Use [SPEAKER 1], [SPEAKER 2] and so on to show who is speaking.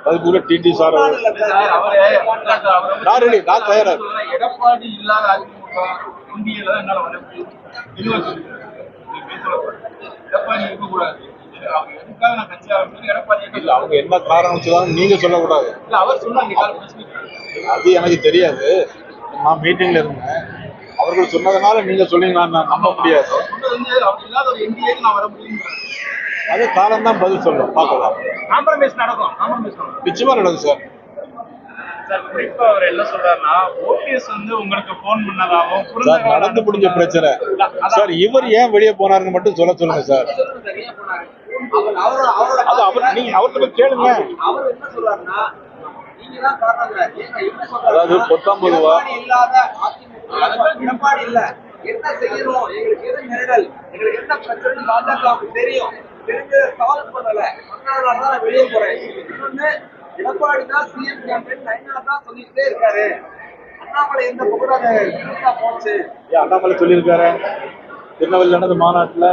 [SPEAKER 1] அதுக்குள்ள DD sir நான் ready, நான் தயாரா.
[SPEAKER 2] எடப்பாடி இல்லாத அதிமுக இந்தியில தான் என்னால வர முடியும். எடப்பாடி இருக்கக்கூடாது. அவங்க எதுக்காக நான் கட்சி ஆரம்பிச்சு எடப்பாடி
[SPEAKER 1] இல்ல, அவங்க என்ன காரணம் வச்சுதான் நீங்க சொல்லக்கூடாது.
[SPEAKER 2] இல்ல அவர் சொன்னாங்க
[SPEAKER 1] அது எனக்கு தெரியாது. நான் மீட்டிங்ல இருந்தேன். அவர்கள் சொன்னதுனால நீங்க சொன்னீங்க, நான் நம்ப முடியாது.
[SPEAKER 2] சொன்னது வந்து அப்படி இல்லாத ஒரு என்டிஏக்கு நான் வர முடியும்.
[SPEAKER 1] அது காலம் தான் பதில் சொல்லும், பார்க்கலாம்.
[SPEAKER 2] காம்ப்ரமைஸ் நடக்கும். காம்ப்ரமைஸ் நடக்கும்.
[SPEAKER 1] நிச்சயமா நடக்கும் சார்.
[SPEAKER 3] சார் குறிப்பா அவர் என்ன சொல்றாருன்னா, ஓபிஎஸ் வந்து உங்களுக்கு போன் பண்ணதாகவும்
[SPEAKER 1] சார் நடந்து முடிஞ்ச பிரச்சனை சார். இவர் ஏன் வெளியே போனாருன்னு மட்டும் சொல்லுங்க சார். அது அவர், நீங்க அவர்கிட்ட போய் கேளுங்க.
[SPEAKER 2] அவர் என்ன சொல்றாருன்னா, நீங்க தான் காரணங்க.
[SPEAKER 1] அதாவது 19 ரூபா
[SPEAKER 2] இல்லாத எடப்பாடி இல்ல, என்ன செய்யணும், எங்களுக்கு எது நெருடல், எங்களுக்கு என்ன பிரச்சனை பாஜகவுக்கு தெரியும், தெரிஞ்ச சால்வ் பண்ணல, அதனாலதான் நான் வெளியே போறேன். இன்னொன்னு, எடப்பாடி தான் சிஎம் கேம்பெயின் தான் சொல்லிட்டே இருக்காரு. அண்ணாமலை எந்த புகழாக போச்சு.
[SPEAKER 1] அண்ணாமலை சொல்லியிருக்காரு திருநெல்வேலி நடந்த மாநாட்டுல